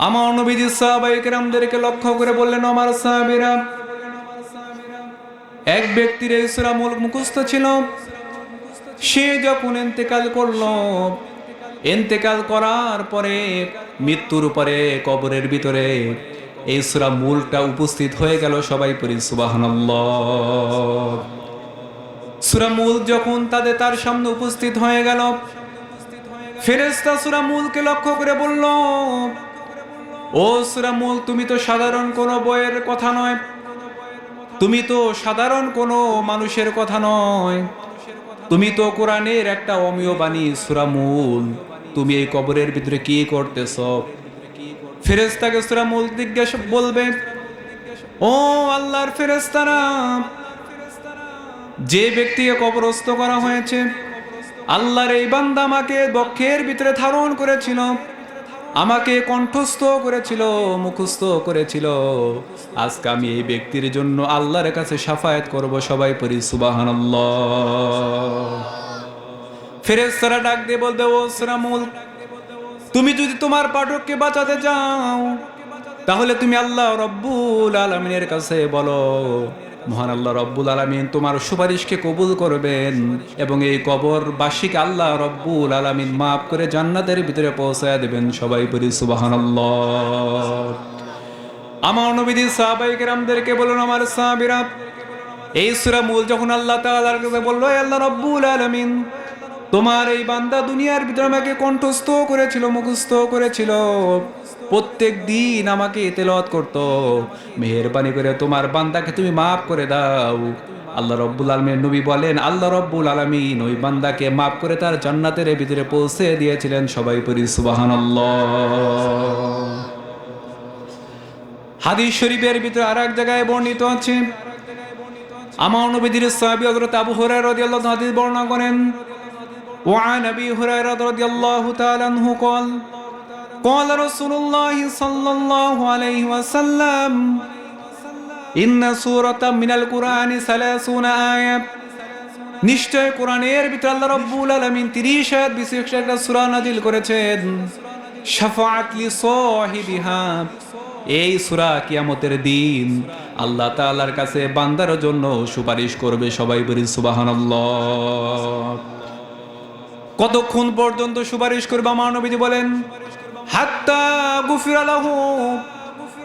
আমার নবীজি সাহাবায়ে কেরামদেরকে লক্ষ্য করে বললেন, আমার সাহাবীরা, এক ব্যক্তির এই সূরা মুলক মুখস্থ ছিল। সে যখন ইন্তেকাল করলো, ইন্তেকাল করার পরে মৃত্যুর পরে কবরের ভিতরে এই সূরা মুলকটা উপস্থিত হয়ে গেল। সবাই পড়ি সুবহানাল্লাহ। সূরা মুলক যখন তার সামনে উপস্থিত হয়ে গেল, ফেরেশতা সূরা মুলককে লক্ষ্য করে বলল, ও সূরা মুলক, তুমি তো সাধারণ কোনো বইয়ের কথা নয়, তুমি তো সাধারণ কোনো মানুষের কথা নয়, তুমি তো কোরআনের একটা অমীয় বাণী সূরা মুলক। তুমি এই কবরের ভিতরে কি করতেছ? ফেরেশতাকে সূরা মুলক জিজ্ঞাসা বলবে, ও আল্লাহর ফেরেশতারা, যে ব্যক্তিকে কবরস্থ করা হয়েছে, আল্লাহর এই বান্দা আমাকে বক্ষের ভিতরে ধারণ করেছিল, আমাকে কণ্ঠস্থ করেছিল, মুখস্থ করেছিল। আজকে আমি এই ব্যক্তির জন্য আল্লাহর কাছে শাফায়াত করব। সবাই পড়ি সুবহানাল্লাহ। ফেরেশতারা ডাক দিয়ে বলবে, ও সূরা মুলক, তুমি যদি তোমার পাঠককে বাঁচাতে চাও, তাহলে তুমি আল্লাহ রব্বুল আলামিনের কাছে বলো। মহান আল্লাহ রব্বুল আলামিন তোমার সুপারিশকে কবুল করবেন এবং এই কবরবাসীকে আল্লাহ রব্বুল আলামিন মাফ করে জান্নাতের ভিতরে পৌঁছায় দেবেন। সবাই পড়ি সুবহানাল্লাহ। আমার নবীজি সাহাবায়ে কেরামদেরকে বলুন, আমার সাহাবীরা, এই সূরা মুলক যখন আল্লাহ তাআলার কাছে বলল, হে আল্লাহ রব্বুল আলামিন, তোমার এই বান্দা দুনিয়ার ভিতরে আমাকে কণ্ঠস্থ করেছিল, মুখস্থ করেছিল, প্রত্যেক দিন আমাকে তেলাওয়াত করত, মেহেরবানি করে তোমার বান্দাকে তুমি মাফ করে দাও। আল্লাহ রব্বুল আলামিনের নবী বলেন, আল্লাহ রব্বুল আলামিন ওই বান্দাকে মাফ করে তার জান্নাতের ভিতরে পৌঁছে দিয়েছিলেন। সবাই পড়ি সুবহানাল্লাহ। হাদিস শরীফের ভিতরে আরেক জায়গায় বর্ণিত আছে, আমার নবীর সাহাবী হযরত আবু হুরায়রা রাদিয়াল্লাহু আনহু হাদিস বর্ণনা করেন, وعن أبي هريرة رضي الله تعالى عنه قال قال رسول الله صلى الله عليه وسلم إن سورة من القرآن 30 آية। নিশ্চয় কোরআনের ভিতরে আল্লাহ রাব্বুল আলামিন 30 আয়াত বিশিষ্ট একটা সূরা নাযিল করেছেন। শাফাআত লি সাহিবিহা, এই সূরা কিয়ামতের দিন আল্লাহ তাআলার কাছে বান্দার জন্য সুপারিশ করবে। সবাই বলি সুবহানাল্লাহ। কতক্ষণ পর্যন্ত সুপারিশ করবে? আমার নবীজি বলেন, হাত্তা গুফিরা লাহু,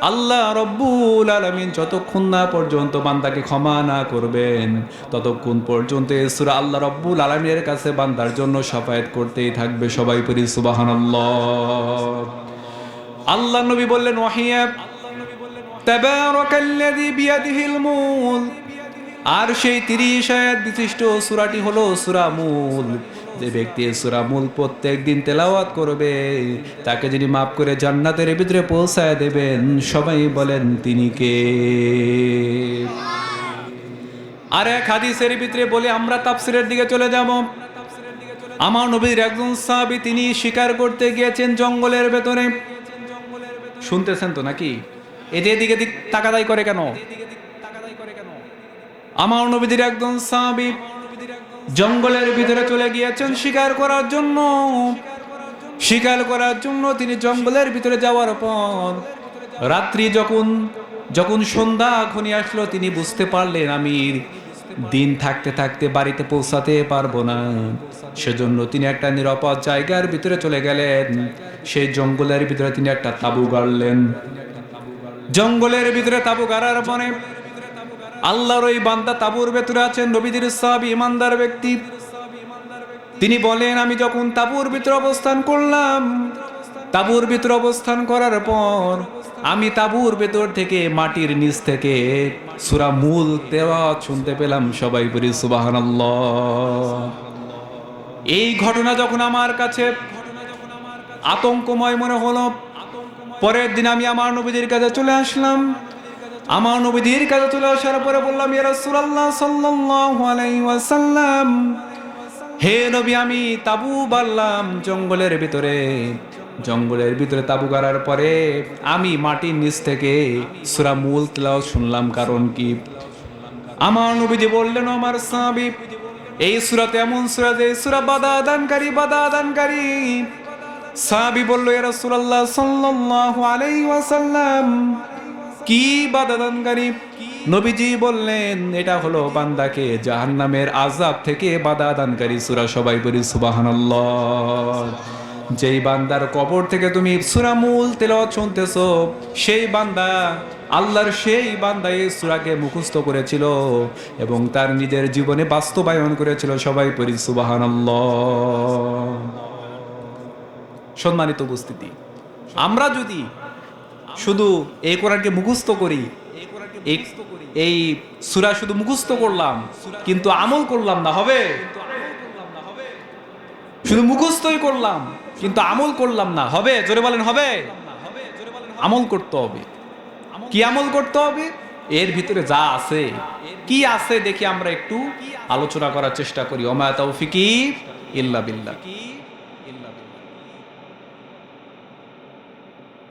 আল্লাহ রব্বুল আলামিন যতক্ষণ না পর্যন্ত বান্দাকে ক্ষমা না করবেন, ততক্ষণ পর্যন্ত এই সূরা আল্লাহ রব্বুল আলামিনের কাছে বান্দার জন্য শাফায়াত করতেই থাকবে। সবাই পড়ি সুবহানাল্লাহ। আল্লাহ নবী বললেন, ওয়াহিয়া তাবারাকাল্লাযী বিয়াদিহিল মুলক, আর সেই 30 আয়াত বিশিষ্ট সূরাটি হলো সূরা মুলক। যে ব্যক্তি সূরা মুলক প্রত্যেক দিন তেলাওয়াত করবে, তাকে যিনি মাফ করে জান্নাতের ভিতরে পৌঁছায় দেবেন। সবাই বলেন তিনি কে? আর এক হাদিসের ভিতরে বলে আমরা তাফসীরের দিকে চলে যাব। আমার নবীর একজন সাহাবী, তিনি শিকার করতে গিয়েছেন জঙ্গলের ভেতরে। শুনতেছেন তো নাকি? এদিকে তাকাদাই করে কেন? আমার নবীর একজন সাহাবী জঙ্গলের ভিতরে চলে গিয়েছেন শিকার করার জন্য। শিকার করার জন্য তিনি জঙ্গলের ভিতরে যাওয়ার পর রাত্রি যখন সন্ধ্যা ঘনিয়ে আসলো, তিনি বুঝতে পারলেন আমি দিন থাকতে থাকতে বাড়িতে পৌঁছাতে পারবো না। সেজন্য তিনি একটা নিরাপদ জায়গার ভিতরে চলে গেলেন। সেই জঙ্গলের ভিতরে তিনি একটা তাঁবু গাড়লেন। জঙ্গলের ভিতরে তাঁবু গাড়ার পরে আল্লাহর ওই বান্দা তাঁবুর ভেতরে আছেন, নবীদের সাহাবী, ইমানদার ব্যক্তি। তিনি বলেন, আমি যখন তাঁবুর ভিতরে অবস্থান করলাম, তাঁবুর ভিতরে অবস্থান করার পর আমি তাঁবুর ভেতর থেকে মাটির নিচ থেকে সূরা মুলক তেলাওয়াত শুনতে পেলাম। সবাই বলি সুবহানাল্লাহ। এই ঘটনা যখন আমার কাছে আতঙ্কময় মনে হলো, পরের দিন আমি আমার নবীদের কাছে চলে আসলাম। আমার নবীদের কাছে চলে আসার পরে বললাম, ইয়া রাসূলুল্লাহ সাল্লাল্লাহু আলাইহি ওয়াসাল্লাম, হে নবী, আমি তাঁবু বাঁধলাম জঙ্গলের ভিতরে। জঙ্গলের ভিতরে তাঁবু গাড়ার পরে আমি মাটির নিচ থেকে সূরা মুলক তেলাওয়াত শুনলাম, কারণ কি? আমার নবীজি বললেন, আমার সাহাবী, এই সূরা এমন সূরা যে সূরা বাধা দানকারী। সাহাবী বলল, ইয়া রাসূলুল্লাহ সাল্লাল্লাহু আলাইহি ওয়াসাল্লাম, কি বাধাদানকারী? নবীজি বললেন, এটা হলো বান্দাকে জাহান্নামের আযাব থেকে বাধা দানকারী সূরা। সবাই বলি সুবহানাল্লাহ। যেই বান্দার কবর থেকে তুমি সূরা মূল তেলাওয়াত শুনতেছো, সেই বান্দা, আল্লাহর সেই বান্দা এই সূরাকে মুখস্থ করেছিল এবং তার নিজের জীবনে বাস্তবায়ন করেছিল। সবাই পড়ি সুবহানাল্লাহ। সম্মানিত উপস্থিতি, আমরা যদি শুধু এই কোরআনকে মুখস্থ করি, এই সূরা শুধু মুখস্থ করলাম কিন্তু আমল করলাম না, হবে? শুধু মুখস্থই করলাম কিন্তু আমল করলাম না, হবে? জোরে বলেন, হবে? আমল করতে হবে। কি আমল করতে হবে? এর ভিতরে যা আছে, কি আছে দেখি আমরা একটু আলোচনা করার চেষ্টা করি। ওমা তাওফিকি ইল্লা বিল্লাহ।